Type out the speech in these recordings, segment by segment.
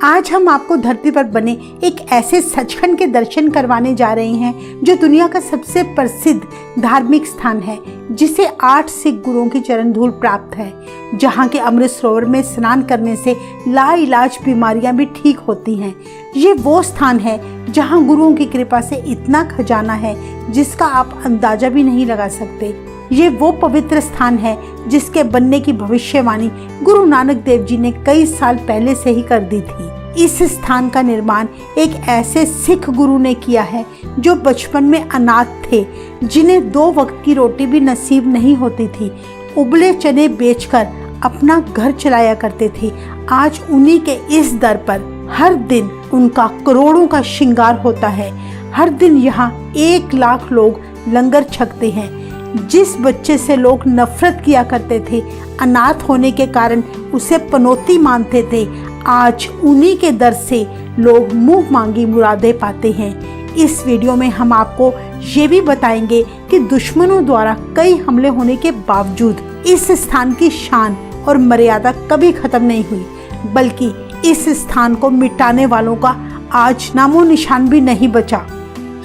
आज हम आपको धरती पर बने एक ऐसे सचखंड के दर्शन करवाने जा रहे हैं जो दुनिया का सबसे प्रसिद्ध धार्मिक स्थान है, जिसे 8 सिख गुरुओं की चरण धूल प्राप्त है। जहाँ के अमृत सरोवर में स्नान करने से लाइलाज बीमारियां भी ठीक होती हैं। ये वो स्थान है जहाँ गुरुओं की कृपा से इतना खजाना है जिसका आप अंदाजा भी नहीं लगा सकते। ये वो पवित्र स्थान है जिसके बनने की भविष्यवाणी गुरु नानक देव जी ने कई साल पहले से ही कर दी थी। इस स्थान का निर्माण एक ऐसे सिख गुरु ने किया है जो बचपन में अनाथ थे, जिन्हें 2 वक्त की रोटी भी नसीब नहीं होती थी। उबले चने बेचकर अपना घर चलाया करते थे। आज उन्हीं के इस दर पर हर दिन उनका करोड़ों का श्रृंगार होता है। हर दिन यहाँ 1 लाख लोग लंगर छकते हैं। जिस बच्चे से लोग नफरत किया करते थे, अनाथ होने के कारण उसे पनौती मानते थे, आज उन्हीं के दर से लोग मुंह मांगी मुरादें पाते हैं। इस वीडियो में हम आपको ये भी बताएंगे कि दुश्मनों द्वारा कई हमले होने के बावजूद इस स्थान की शान और मर्यादा कभी खत्म नहीं हुई, बल्कि इस स्थान को मिटाने वालों का आज नामो निशान भी नहीं बचा।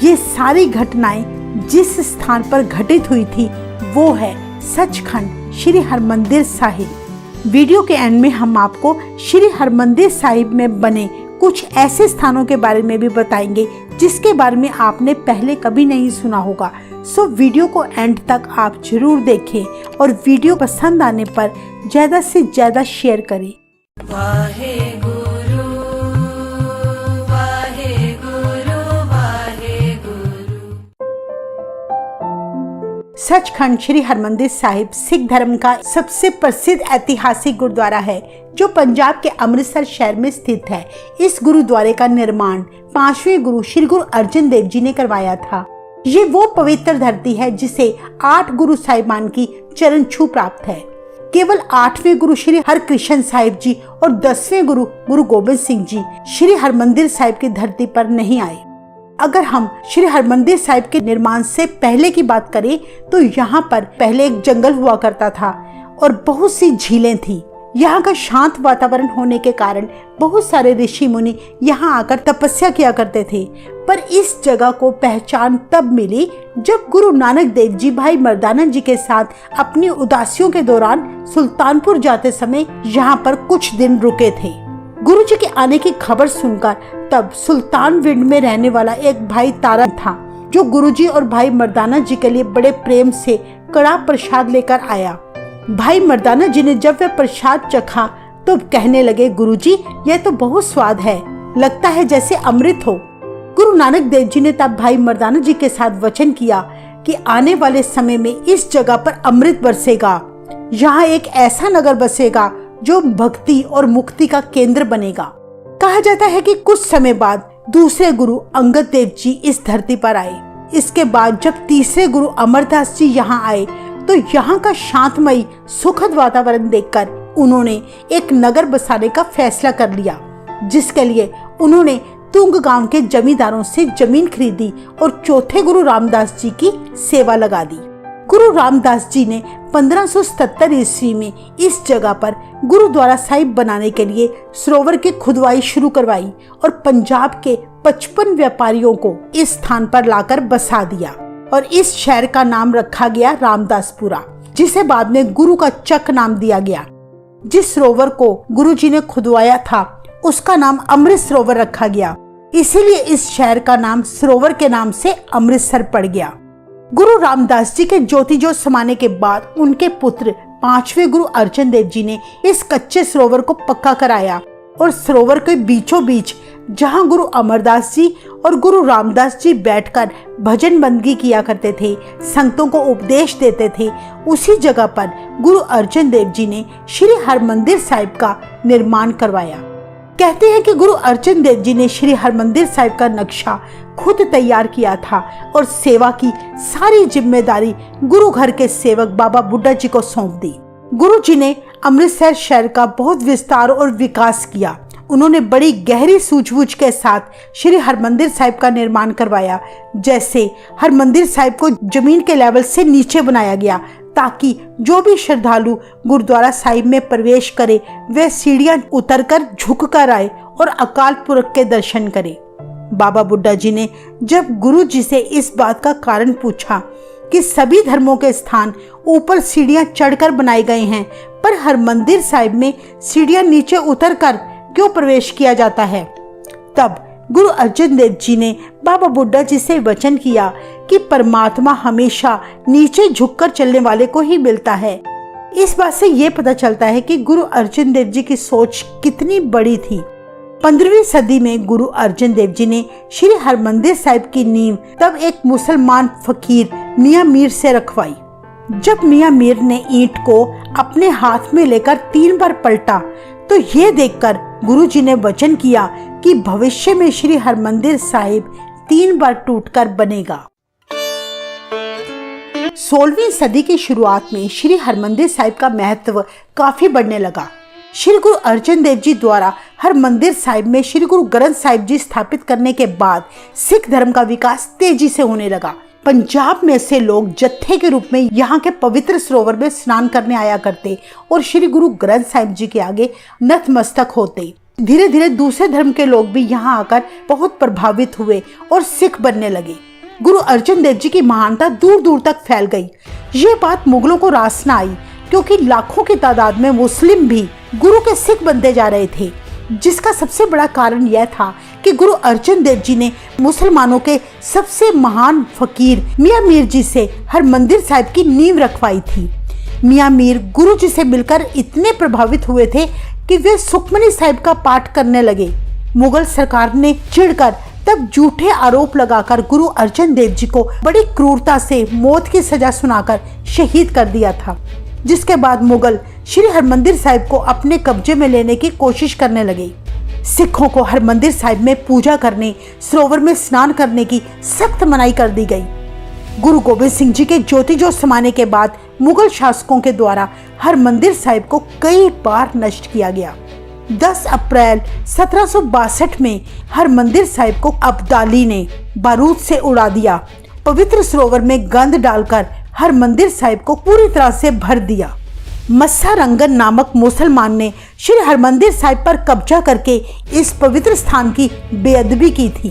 ये सारी घटनाएं जिस स्थान पर घटित हुई थी वो है सचखंड श्री हरमंदिर साहिब। वीडियो के एंड में हम आपको श्री हरमंदिर साहिब में बने कुछ ऐसे स्थानों के बारे में भी बताएंगे जिसके बारे में आपने पहले कभी नहीं सुना होगा। सो वीडियो को एंड तक आप जरूर देखें और वीडियो पसंद आने पर ज्यादा से ज्यादा शेयर करें। सचखंड श्री हरमंदिर साहिब सिख धर्म का सबसे प्रसिद्ध ऐतिहासिक गुरुद्वारा है जो पंजाब के अमृतसर शहर में स्थित है। इस गुरुद्वारे का निर्माण 5वें गुरु श्री गुरु अर्जन देव जी ने करवाया था। ये वो पवित्र धरती है जिसे 8 गुरु साहिबान की चरण छू प्राप्त है। केवल 8वें गुरु श्री हरकृष्ण साहिब जी और 10वें गुरु गुरु गोबिंद सिंह जी श्री हरमंदिर साहिब की धरती पर नहीं आए। अगर हम श्री हरमंदिर साहिब के निर्माण से पहले की बात करें तो यहाँ पर पहले एक जंगल हुआ करता था और बहुत सी झीलें थी। यहाँ का शांत वातावरण होने के कारण बहुत सारे ऋषि मुनि यहाँ आकर तपस्या किया करते थे। पर इस जगह को पहचान तब मिली जब गुरु नानक देव जी भाई मर्दाना जी के साथ अपनी उदासियों के दौरान सुल्तानपुर जाते समय यहाँ पर कुछ दिन रुके थे। गुरु जी के आने की खबर सुनकर तब सुल्तानविंड में रहने वाला एक भाई तारा था जो गुरुजी और भाई मर्दाना जी के लिए बड़े प्रेम से कड़ा प्रसाद लेकर आया। भाई मर्दाना जी ने जब वह प्रसाद चखा तो कहने लगे, गुरुजी यह तो बहुत स्वाद है, लगता है जैसे अमृत हो। गुरु नानक देव जी ने तब भाई मर्दाना जी के साथ वचन किया कि आने वाले समय में इस जगह पर अमृत बरसेगा। यहाँ एक ऐसा नगर बसेगा जो भक्ति और मुक्ति का केंद्र बनेगा। कहा जाता है कि कुछ समय बाद दूसरे गुरु अंगद देव जी इस धरती पर आए। इसके बाद जब तीसरे गुरु अमरदास जी यहाँ आए तो यहाँ का शांतमयी सुखद वातावरण देखकर उन्होंने एक नगर बसाने का फैसला कर लिया, जिसके लिए उन्होंने तुंग गांव के जमींदारों से जमीन खरीदी और चौथे गुरु रामदास जी की सेवा लगा दी। गुरु रामदास जी ने 1577 ईस्वी में इस जगह पर गुरुद्वारा साहिब बनाने के लिए सरोवर की खुदवाई शुरू करवाई और पंजाब के 55 व्यापारियों को इस स्थान पर लाकर बसा दिया और इस शहर का नाम रखा गया रामदासपुरा, जिसे बाद में गुरु का चक नाम दिया गया। जिस सरोवर को गुरु जी ने खुदवाया था उसका नाम अमृत सरोवर रखा गया, इसीलिए इस शहर का नाम सरोवर के नाम से अमृतसर पड़ गया। गुरु रामदास जी के ज्योति जोत समाने के बाद उनके पुत्र 5वें गुरु अर्जन देव जी ने इस कच्चे सरोवर को पक्का कराया और सरोवर के बीचों बीच जहां गुरु अमरदास जी और गुरु रामदास जी बैठकर भजन बंदगी किया करते थे, संतों को उपदेश देते थे, उसी जगह पर गुरु अर्जन देव जी ने श्री हरमंदिर साहिब का निर्माण करवाया। कहते हैं कि गुरु अर्जन देव जी ने श्री हरमंदिर साहिब का नक्शा खुद तैयार किया था और सेवा की सारी जिम्मेदारी गुरु घर के सेवक बाबा बुड्ढा जी को सौंप दी। गुरु जी ने अमृतसर शहर का बहुत विस्तार और विकास किया। उन्होंने बड़ी गहरी सूझबूझ के साथ श्री हरमंदिर साहिब का निर्माण करवाया। जैसे हरमंदिर साहिब को जमीन के लेवल से नीचे बनाया गया ताकि जो भी श्रद्धालु गुरुद्वारा साहिब में प्रवेश करे वे सीढ़ियां उतरकर झुककर आए और अकाल पुरख के दर्शन करे। बाबा बुड्ढा जी ने जब गुरु जी से इस बात का कारण पूछा कि सभी धर्मों के स्थान ऊपर सीढ़ियां चढ़कर बनाए गए हैं, पर हरमंदिर साहिब में सीढ़ियां नीचे उतरकर क्यों प्रवेश किया जाता है, तब गुरु अर्जन देव जी ने बाबा बुड्ढा जी से वचन किया कि परमात्मा हमेशा नीचे झुककर चलने वाले को ही मिलता है। इस बात से ये पता चलता है कि गुरु अर्जन देव जी की सोच कितनी बड़ी थी। 15वीं सदी में गुरु अर्जन देव जी ने श्री हरमंदिर साहिब की नींव तब एक मुसलमान फकीर मियां मीर से रखवाई। जब मियां मीर ने ईंट को अपने हाथ में लेकर 3 बार पलटा तो ये देखकर गुरु जी ने वचन किया कि भविष्य में श्री हरमंदिर साहिब 3 बार टूटकर बनेगा। 16वीं सदी की शुरुआत में श्री हरमंदिर साहिब का महत्व काफी बढ़ने लगा। श्री गुरु अर्जन देव जी द्वारा हरमंदिर साहिब में श्री गुरु ग्रंथ साहिब जी स्थापित करने के बाद सिख धर्म का विकास तेजी से होने लगा। पंजाब में से लोग जत्थे के रूप में यहाँ के पवित्र सरोवर में स्नान करने आया करते और श्री गुरु ग्रंथ साहिब जी के आगे नतमस्तक होते। धीरे धीरे दूसरे धर्म के लोग भी यहाँ आकर बहुत प्रभावित हुए और सिख बनने लगे। गुरु अर्जन देव जी की महानता दूर दूर तक फैल गई। ये बात मुगलों को रास न आई, क्योंकि लाखों की तादाद में मुस्लिम भी गुरु के सिख बनते जा रहे थे, जिसका सबसे बड़ा कारण यह था कि गुरु अर्जन देव जी ने मुसलमानों के सबसे महान फकीर मियां मीर जी से हरमंदिर साहिब की नींव रखवाई थी। मियां मीर गुरु जी से मिलकर इतने प्रभावित हुए थे कि वे सुखमनी साहिब का पाठ करने लगे। मुगल सरकार ने चिढ़कर तब झूठे आरोप लगाकर गुरु अर्जन देव जी को बड़ी क्रूरता से मौत की सजा सुनाकर शहीद कर दिया था, जिसके बाद मुगल श्री हरमंदिर साहिब को अपने कब्जे में लेने की कोशिश करने लगे। सिखों को हरमंदिर साहिब में पूजा करने, सरोवर में स्नान करने की सख्त मनाही कर दी गई। गुरु गोबिंद सिंह जी के ज्योति जोत समाने के बाद मुगल शासकों के द्वारा हरमंदिर साहिब को कई बार नष्ट किया गया। 10 अप्रैल 1762 में हरमंदिर साहिब को अब्दाली ने बारूद से उड़ा दिया। पवित्र सरोवर में गंद डालकर हरमंदिर साहिब को पूरी तरह से भर दिया। मस्सा रंगन नामक मुसलमान ने श्री हरमंदिर साहिब पर कब्जा करके इस पवित्र स्थान की बेअदबी की थी,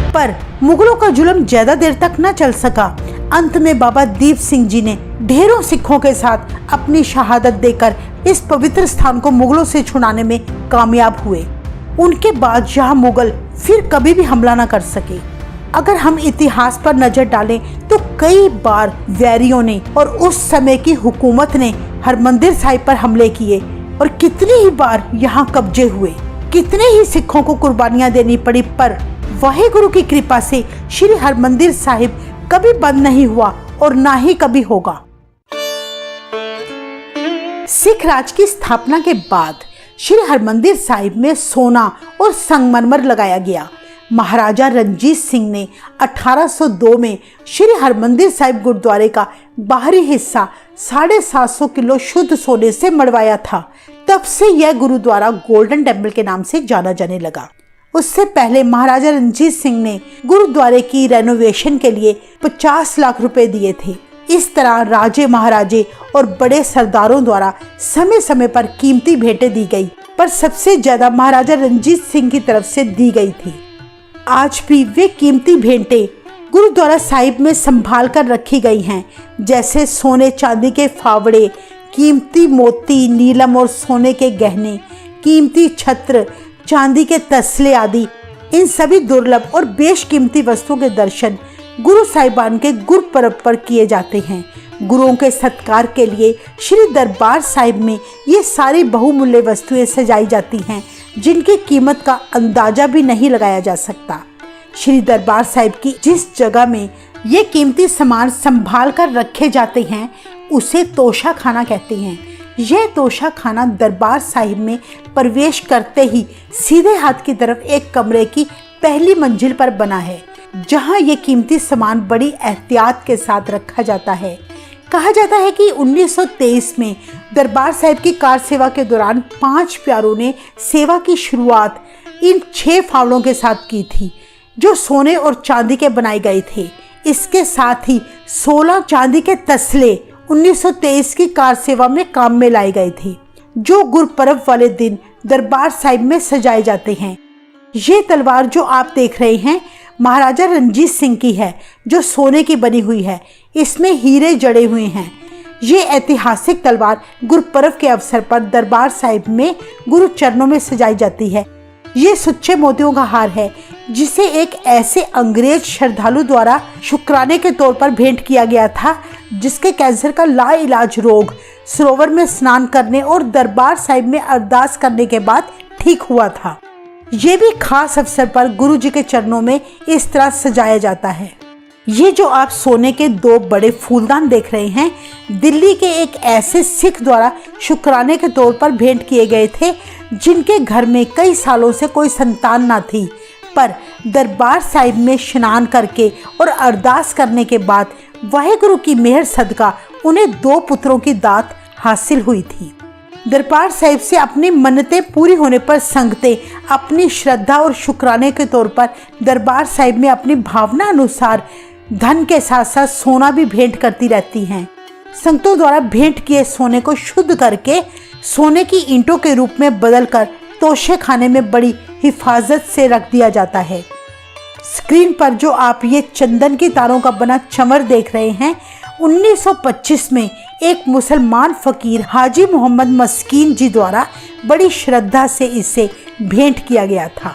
पर मुगलों का जुल्म ज्यादा देर तक न चल सका। अंत में बाबा दीप सिंह जी ने ढेरों सिखों के साथ अपनी शहादत देकर इस पवित्र स्थान को मुगलों से छुड़ाने में कामयाब हुए। उनके बाद यहाँ मुगल फिर कभी भी हमला न कर सके। अगर हम इतिहास पर नजर डालें तो कई बार वैरियों ने और उस समय की हुकूमत ने हरमंदिर साहिब पर हमले किए और कितनी ही बार यहाँ कब्जे हुए, कितने ही सिखों को कुर्बानियां देनी पड़ी, पर वाहेगुरु की कृपा से श्री हरमंदिर साहिब कभी बंद नहीं हुआ और ना ही कभी होगा। सिख राज की स्थापना के बाद श्री हरमंदिर साहिब में सोना और संगमरमर लगाया गया। महाराजा रणजीत सिंह ने 1802 में श्री हरमंदिर साहिब गुरुद्वारे का बाहरी हिस्सा 750 किलो शुद्ध सोने से मढ़वाया था। तब से यह गुरुद्वारा गोल्डन टेम्पल के नाम से जाना जाने लगा। उससे पहले महाराजा रणजीत सिंह ने गुरुद्वारे की रेनोवेशन के लिए 50 लाख रुपए दिए थे। इस तरह राजे महाराजे और बड़े सरदारों द्वारा समय समय पर कीमती भेंटें दी गई, पर सबसे ज्यादा महाराजा रणजीत सिंह की तरफ से दी गई थी। आज भी वे कीमती भेंटें गुरुद्वारा साहिब में संभाल कर रखी गई हैं, जैसे सोने चांदी के फावड़े, कीमती मोती, नीलम और सोने के गहने, कीमती छत्र, चांदी के तसले आदि। इन सभी दुर्लभ और बेशकीमती वस्तुओं के दर्शन गुरु साहिबान के गुरपर्व पर किए जाते हैं। गुरुओं के सत्कार के लिए श्री दरबार साहिब में ये सारी बहुमूल्य वस्तुएं सजाई जाती हैं, जिनकी कीमत का अंदाजा भी नहीं लगाया जा सकता। श्री दरबार साहिब की जिस जगह में ये कीमती सामान संभाल कर रखे जाते हैं उसे तोशा खाना कहते हैं। यह तोशा खाना दरबार साहिब में प्रवेश करते ही सीधे हाथ की तरफ एक कमरे की पहली मंजिल पर बना है, जहां ये कीमती सामान बड़ी एहतियात के साथ रखा जाता है। कहा जाता है कि 1923 में दरबार साहिब की कार सेवा के दौरान 5 प्यारों ने सेवा की शुरुआत इन 6 फावड़ों के साथ की थी, जो सोने और चांदी के बनाए गए थे। इसके साथ ही 16 चांदी के तसले 1923 की कार सेवा में काम में लाई गई थी, जो गुरपर्व वाले दिन दरबार साहिब में सजाए जाते हैं। ये तलवार जो आप देख रहे हैं महाराजा रणजीत सिंह की है, जो सोने की बनी हुई है। इसमें हीरे जड़े हुए हैं। ये ऐतिहासिक तलवार गुरपर्व के अवसर पर दरबार साहिब में गुरु चरणों में सजाई जाती है। ये सुच्चे मोतियों का हार है, जिसे एक ऐसे अंग्रेज श्रद्धालु द्वारा शुक्राने के तौर पर भेंट किया गया था, जिसके कैंसर का लाइलाज रोग सरोवर में स्नान करने और दरबार साहिब में अरदास करने के बाद ठीक हुआ था। ये भी खास अवसर पर गुरु जी के चरणों में इस तरह सजाया जाता है। ये जो आप सोने के 2 बड़े फूलदान देख रहे हैं, दिल्ली के एक ऐसे सिख द्वारा शुक्राने के तौर पर भेंट किए गए थे, जिनके घर में कई सालों से कोई संतान ना थी, पर दरबार साहिब में स्नान करके और अरदास करने के बाद वाहेगुरु की मेहर सदका उन्हें 2 पुत्रों की दात हासिल हुई थी। दरबार साहिब से अपनी मन्नतें पूरी होने पर संगतें अपनी श्रद्धा और शुक्राने के तौर पर दरबार साहिब में अपनी भावना अनुसार धन के साथ साथ सोना भी भेंट करती रहती हैं। संगतों द्वारा भेंट किए सोने को शुद्ध करके सोने की ईंटों के रूप में बदलकर तोशे खाने में बड़ी हिफाजत से रख दिया जाता है। स्क्रीन पर जो आप ये चंदन की तारों का बना चमर देख रहे हैं, 1925 में एक मुसलमान फकीर हाजी मोहम्मद मस्कीन जी द्वारा बड़ी श्रद्धा से इसे भेंट किया गया था।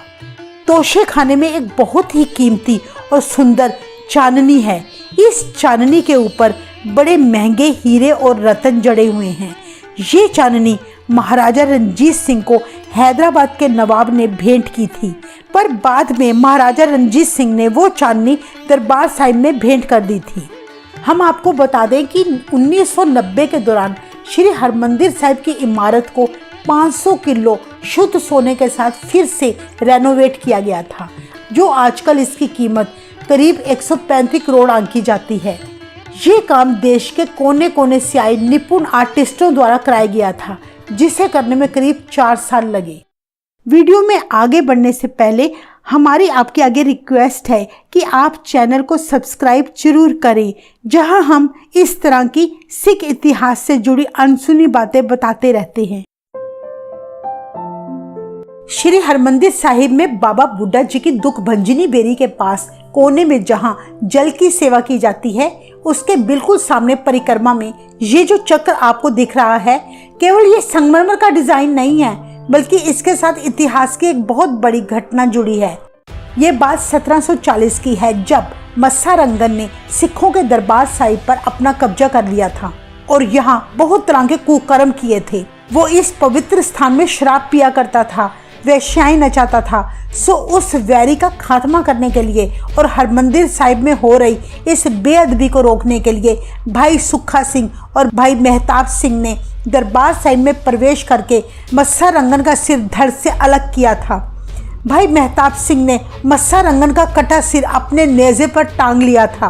तोशे खाने में एक बहुत ही कीमती और सुंदर चांदनी है। इस चांदनी के ऊपर बड़े महंगे हीरे और रतन जड़े हुए हैं। ये चांदनी महाराजा रणजीत सिंह को हैदराबाद के नवाब ने भेंट की थी, पर बाद में महाराजा रणजीत सिंह ने वो चांदनी दरबार साहिब में भेंट कर दी थी। हम आपको बता दें कि 1990 के दौरान श्री हरमंदिर साहिब की इमारत को 500 किलो शुद्ध सोने के साथ फिर से रेनोवेट किया गया था, जो आजकल इसकी कीमत करीब 135 करोड़ आंकी जाती है। ये काम देश के कोने कोने से आए निपुण आर्टिस्टों द्वारा कराया गया था, जिसे करने में करीब 4 साल लगे। वीडियो में आगे बढ़ने से पहले हमारी आपके आगे रिक्वेस्ट है कि आप चैनल को सब्सक्राइब जरूर करें, जहां हम इस तरह की सिख इतिहास से जुड़ी अनसुनी बातें बताते रहते हैं। श्री हरमंदिर साहिब में बाबा बुड्ढा जी की दुख भंजनी बेरी के पास कोने में जहां जल की सेवा की जाती है, उसके बिल्कुल सामने परिक्रमा में ये जो चक्र आपको दिख रहा है, केवल ये संगमरमर का डिजाइन नहीं है, बल्कि इसके साथ इतिहास की एक बहुत बड़ी घटना जुड़ी है। ये बात 1740 की है, जब मस्सा रंगन ने सिखों के दरबार साहिब पर अपना कब्जा कर लिया था और यहाँ बहुत तरह के कुकर्म किए थे। वो इस पवित्र स्थान में शराब पिया करता था, वेश्याएं नचाता था। सो उस वैरी का खात्मा करने के लिए और हरमंदिर साहिब में हो रही इस बेअदबी को रोकने के लिए भाई सुखा सिंह और भाई मेहताब सिंह ने दरबार साहिब में प्रवेश करके मस्सा रंगन का सिर धड़ से अलग किया था। भाई मेहताब सिंह ने मस्सा रंगन का कटा सिर अपने नेज़े पर टांग लिया था।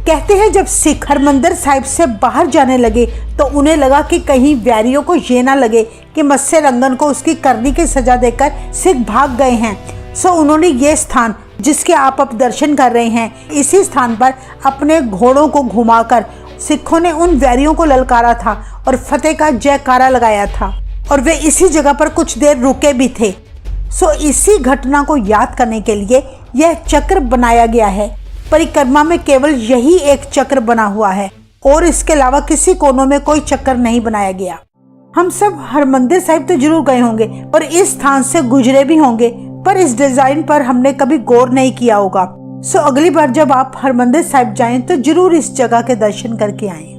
कहते हैं जब सिख हरमंदिर साहिब से बाहर जाने लगे तो उन्हें लगा कि कहीं वैरियों को ये ना लगे कि मस्से रंगन को उसकी करनी की सजा देकर सिख भाग गए हैं। सो उन्होंने ये स्थान जिसके आप अब दर्शन कर रहे हैं, इसी स्थान पर अपने घोड़ों को घुमाकर सिखों ने उन वैरियों को ललकारा था और फतेह का जयकारा लगाया था, और वे इसी जगह पर कुछ देर रुके भी थे। सो इसी घटना को याद करने के लिए यह चक्र बनाया गया है। परिक्रमा में केवल यही एक चक्र बना हुआ है और इसके अलावा किसी कोनों में कोई चक्कर नहीं बनाया गया। हम सब हरमंदिर साहिब तो जरूर गए होंगे और इस स्थान से गुजरे भी होंगे, पर इस डिजाइन पर हमने कभी गौर नहीं किया होगा। सो अगली बार जब आप हरमंदिर साहिब जाएं तो जरूर इस जगह के दर्शन करके आएं।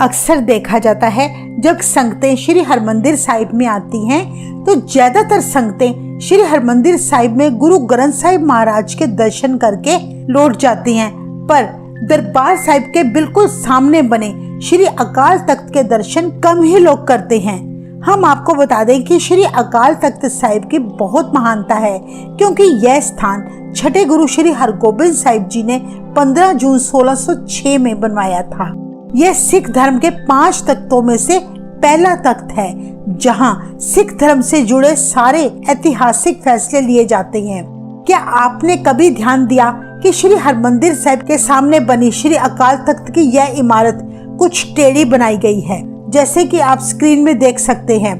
अक्सर देखा जाता है जब संगतें श्री हरमंदिर साहिब में आती हैं तो ज्यादातर संगतें श्री हरमंदिर साहिब में गुरु ग्रंथ साहिब महाराज के दर्शन करके लौट जाती हैं, पर दरबार साहिब के बिल्कुल सामने बने श्री अकाल तख्त के दर्शन कम ही लोग करते हैं। हम आपको बता दें कि श्री अकाल तख्त साहिब की बहुत महानता है, क्योंकि यह स्थान छठे गुरु श्री हरगोबिंद साहिब जी ने 15 जून 1606 में बनवाया था। यह सिख धर्म के 5 तख्तों में से पहला तख्त है जहां सिख धर्म से जुड़े सारे ऐतिहासिक फैसले लिए जाते हैं। क्या आपने कभी ध्यान दिया कि श्री हरमंदिर साहिब के सामने बनी श्री अकाल तख्त की यह इमारत कुछ टेढ़ी बनाई गई है, जैसे कि आप स्क्रीन में देख सकते हैं।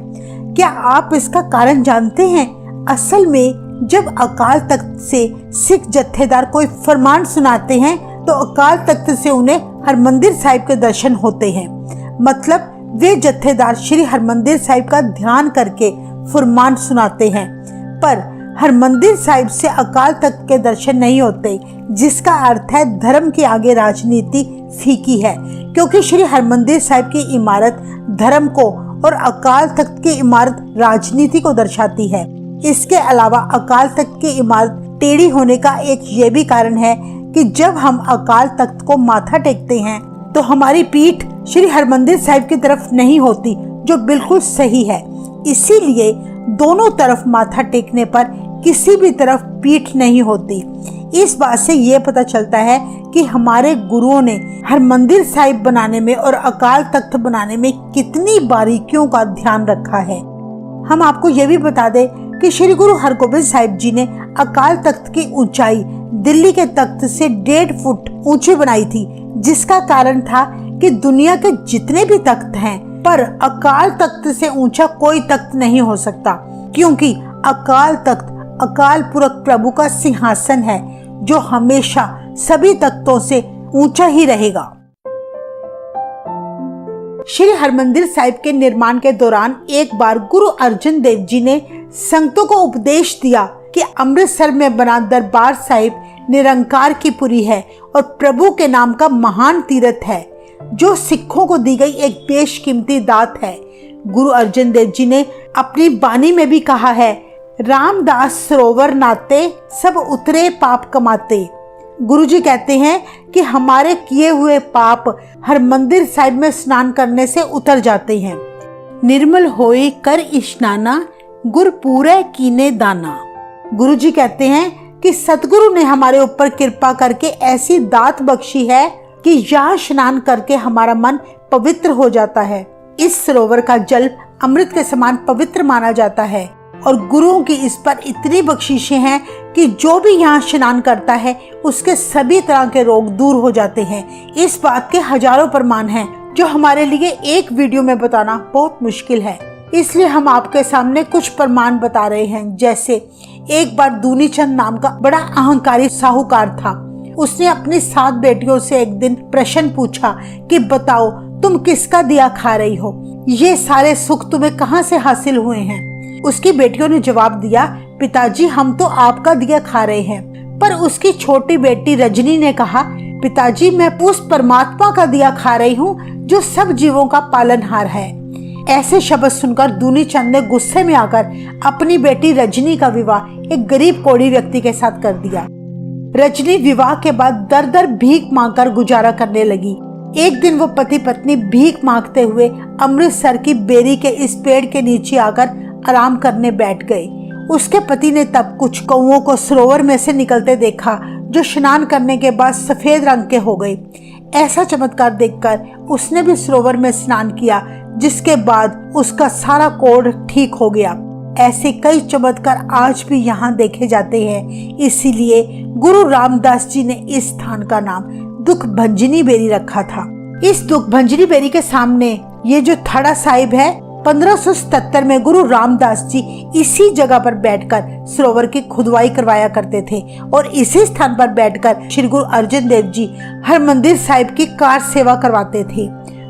क्या आप इसका कारण जानते हैं? असल में जब अकाल तख्त से सिख जत्थेदार कोई फरमान सुनाते हैं तो अकाल तख्त से उन्हें हरमंदिर साहिब के दर्शन होते हैं। मतलब वे जत्थेदार श्री हरमंदिर साहिब का ध्यान करके फरमान सुनाते हैं, पर हरमंदिर साहिब से अकाल तख्त के दर्शन नहीं होते, जिसका अर्थ है धर्म के आगे राजनीति फीकी है, क्योंकि श्री हरमंदिर साहिब की इमारत धर्म को और अकाल तख्त की इमारत राजनीति को दर्शाती है। इसके अलावा अकाल तख्त की इमारत टेढ़ी होने का एक ये भी कारण है कि जब हम अकाल तख्त को माथा टेकते हैं तो हमारी पीठ श्री हरमंदिर साहिब की तरफ नहीं होती, जो बिल्कुल सही है। इसीलिए दोनों तरफ माथा टेकने पर किसी भी तरफ पीठ नहीं होती। इस बात से ये पता चलता है कि हमारे गुरुओं ने हरमंदिर साहिब बनाने में और अकाल तख्त बनाने में कितनी बारीकियों का ध्यान रखा है। हम आपको ये भी बता दें कि श्री गुरु हरगोबिंद साहिब जी ने अकाल तख्त की ऊंचाई दिल्ली के तख्त से 1.5 फुट ऊंची बनाई थी, जिसका कारण था कि दुनिया के जितने भी तख्त हैं पर अकाल तख्त से ऊंचा कोई तख्त नहीं हो सकता, क्योंकि अकाल तख्त अकाल पुरख प्रभु का सिंहासन है जो हमेशा सभी तख्तों से ऊंचा ही रहेगा। श्री हरमंदिर साहिब के निर्माण के दौरान एक बार गुरु अर्जन देव जी ने संगतों को उपदेश दिया कि अमृतसर में बना दरबार साहिब निरंकार की पुरी है और प्रभु के नाम का महान तीर्थ है, जो सिखों को दी गई एक बेशकीमती दात है। गुरु अर्जन देव जी ने अपनी बानी में भी कहा है, रामदास सरोवर नाते सब उतरे पाप कमाते। गुरुजी कहते हैं कि हमारे किए हुए पाप हरमंदिर साहिब में स्नान करने से उतर जाते हैं। निर्मल होए कर इश्नाना गुर पूरे कीने दाना। गुरुजी कहते हैं कि सतगुरु ने हमारे ऊपर कृपा करके ऐसी दात बख्शी है कि यहाँ स्नान करके हमारा मन पवित्र हो जाता है। इस सरोवर का जल अमृत के समान पवित्र माना जाता है और गुरुओं की इस पर इतनी बख्शीशें हैं कि जो भी यहाँ स्नान करता है उसके सभी तरह के रोग दूर हो जाते हैं। इस बात के हजारों प्रमाण हैं जो हमारे लिए एक वीडियो में बताना बहुत मुश्किल है, इसलिए हम आपके सामने कुछ प्रमाण बता रहे हैं। जैसे एक बार दूनी चंद नाम का बड़ा अहंकारी साहूकार था। उसने अपनी 7 बेटियों से एक दिन प्रश्न पूछा कि बताओ तुम किसका दिया खा रही हो, ये सारे सुख तुम्हें कहाँ से हासिल हुए हैं। उसकी बेटियों ने जवाब दिया, पिताजी हम तो आपका दिया खा रहे हैं। पर उसकी छोटी बेटी रजनी ने कहा, पिताजी मैं उस परमात्मा का दिया खा रही हूँ जो सब जीवों का पालनहार है। ऐसे शब्द सुनकर दूनी चंद ने गुस्से में आकर अपनी बेटी रजनी का विवाह एक गरीब कोढ़ी व्यक्ति के साथ कर दिया। रजनी विवाह के बाद दर दर भीख मांगकर गुजारा करने लगी। एक दिन वो पति पत्नी भीख मांगते हुए अमृतसर की बेरी के इस पेड़ के नीचे आकर आराम करने बैठ गए। उसके पति ने तब कुछ कौओं को सरोवर में से निकलते देखा जो स्नान करने के बाद सफेद रंग के हो गए। ऐसा चमत्कार देखकर उसने भी सरोवर में स्नान किया, जिसके बाद उसका सारा कोढ़ ठीक हो गया। ऐसे कई चमत्कार आज भी यहाँ देखे जाते हैं। इसीलिए गुरु रामदास जी ने इस स्थान का नाम दुख भंजनी बेरी रखा था। इस दुख भंजनी बेरी के सामने ये जो थड़ा साहिब है, 1577 में गुरु रामदास जी इसी जगह पर बैठकर सरोवर की खुदवाई करवाया करते थे और इसी स्थान पर बैठकर श्री गुरु अर्जन देव जी हरमंदिर साहिब की कार सेवा करवाते थे।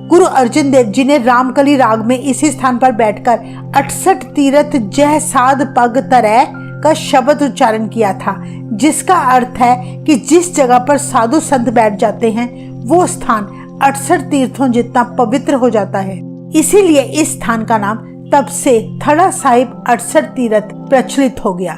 गुरु अर्जन देव जी ने रामकली राग में इसी स्थान पर बैठकर 68 तीर्थ जय साध पग तरह का शब्द उच्चारण किया था, जिसका अर्थ है कि जिस जगह पर साधु संत बैठ जाते हैं वो स्थान 68 तीर्थों जितना पवित्र हो जाता है। इसीलिए इस स्थान का नाम तब से थड़ा साहिब 68 तीर्थ प्रचलित हो गया।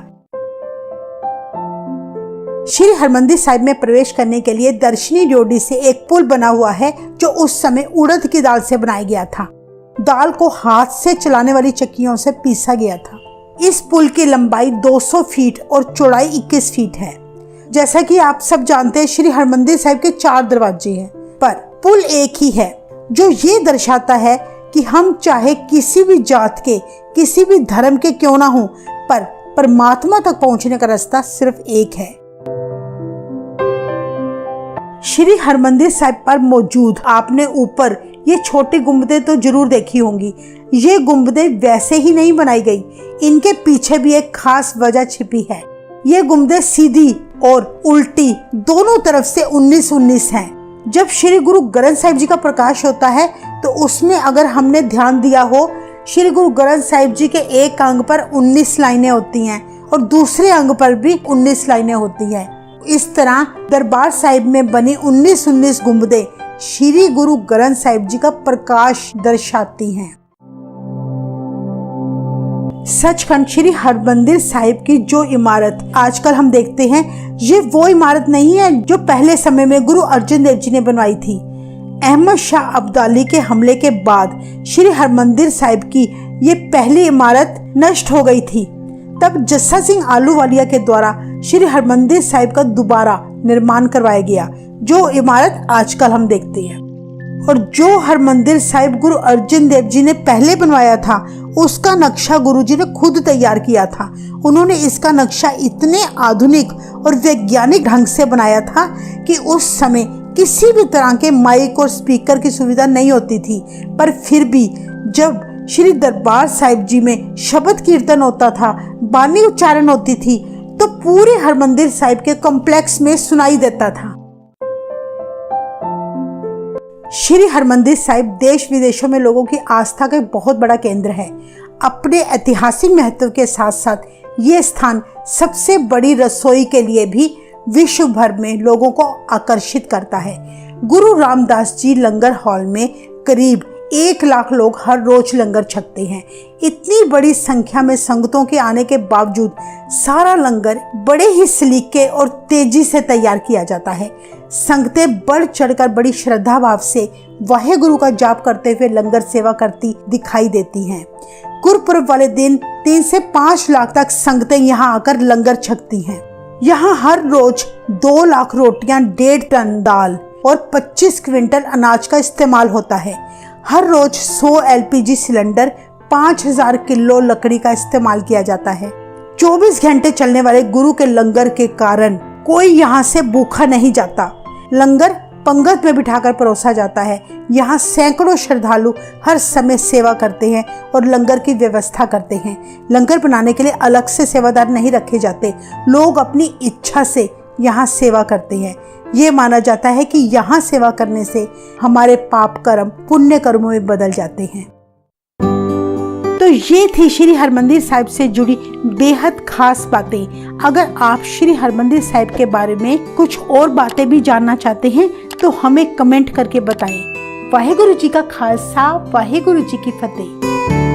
श्री हरमंदिर साहिब में प्रवेश करने के लिए दर्शनी ड्योढ़ी से एक पुल बना हुआ है, जो उस समय उड़द की दाल से बनाया गया था। दाल को हाथ से चलाने वाली चक्कियों से पीसा गया था। इस पुल की लंबाई 200 फीट और चौड़ाई 21 फीट है। जैसा कि आप सब जानते हैं, श्री हरमंदिर साहिब के 4 दरवाजे हैं, पर पुल एक ही है, जो ये दर्शाता है कि हम चाहे किसी भी जात के, किसी भी धर्म के क्यों ना हो, पर परमात्मा तक पहुंचने का रास्ता सिर्फ एक है। श्री हरमंदिर साहिब पर मौजूद आपने ऊपर ये छोटी गुंबदें तो जरूर देखी होंगी। ये गुंबदें वैसे ही नहीं बनाई गई, इनके पीछे भी एक खास वजह छिपी है। ये गुंबदें सीधी और उल्टी दोनों तरफ से 19-19 हैं। जब श्री गुरु ग्रंथ साहिब जी का प्रकाश होता है तो उसमें अगर हमने ध्यान दिया हो, श्री गुरु ग्रंथ साहिब जी के एक अंग पर 19 लाइनें होती हैं और दूसरे अंग पर भी 19 लाइनें होती हैं। इस तरह दरबार साहिब में बनी 19-19 गुंबदें श्री गुरु ग्रंथ साहिब जी का प्रकाश दर्शाती हैं। सचखंड श्री हरमंदिर साहिब की जो इमारत आजकल हम देखते हैं, ये वो इमारत नहीं है जो पहले समय में गुरु अर्जन देव जी ने बनवाई थी। अहमद शाह अब्दाली के हमले के बाद श्री हरमंदिर साहिब की ये पहली इमारत नष्ट हो गई थी। तब जस्सा सिंह आलूवालिया के द्वारा श्री हरमंदिर साहिब का दोबारा निर्माण करवाया गया, जो इमारत आजकल हम देखते हैं। और जो हरमंदिर साहिब गुरु अर्जन देव जी ने पहले बनवाया था, उसका नक्शा गुरु जी ने खुद तैयार किया था। उन्होंने इसका नक्शा इतने आधुनिक और वैज्ञानिक ढंग से बनाया था कि उस समय किसी भी तरह के माइक और स्पीकर की सुविधा नहीं होती थी, पर फिर भी जब श्री दरबार साहिब जी में शब्द कीर्तन होता था, बानी उच्चारण होती थी, तो पूरे हरमंदिर साहिब के कॉम्प्लेक्स में सुनाई देता था। श्री हरमंदिर साहिब देश विदेशों में लोगों की आस्था का बहुत बड़ा केंद्र है। अपने ऐतिहासिक महत्व के साथ साथ ये स्थान सबसे बड़ी रसोई के लिए भी विश्व भर में लोगों को आकर्षित करता है। गुरु रामदास जी लंगर हॉल में करीब 1 लाख लोग हर रोज लंगर छकते हैं। इतनी बड़ी संख्या में संगतों के आने के बावजूद सारा लंगर बड़े ही सलीके और तेजी से तैयार किया जाता है। संगतें बढ़ चढ़कर बड़ी श्रद्धा भाव से वाहेगुरु का जाप करते हुए लंगर सेवा करती दिखाई देती हैं। गुरुपुरब वाले दिन 3 से 5 लाख तक संगतें यहाँ आकर लंगर छकती हैं। यहाँ हर रोज 2 लाख रोटियां, 1.5 टन दाल और 25 क्विंटल अनाज का इस्तेमाल होता है। हर रोज 100 LPG सिलेंडर, 5000 किलो लकड़ी का इस्तेमाल किया जाता है। 24 घंटे चलने वाले गुरु के लंगर के कारण कोई यहाँ से भूखा नहीं जाता। लंगर पंगत में बिठाकर परोसा जाता है। यहाँ सैकड़ों श्रद्धालु हर समय सेवा करते हैं और लंगर की व्यवस्था करते हैं। लंगर बनाने के लिए अलग से सेवादार नहीं रखे जाते, लोग अपनी इच्छा से यहाँ सेवा करते हैं। ये माना जाता है कि यहाँ सेवा करने से हमारे पाप कर्म पुण्य कर्मों में बदल जाते हैं। तो ये थी श्री हरमंदिर साहिब से जुड़ी बेहद खास बातें। अगर आप श्री हरमंदिर साहिब के बारे में कुछ और बातें भी जानना चाहते हैं तो हमें कमेंट करके बताएं। वाहेगुरु जी का खालसा, वाहेगुरु जी की फतेह।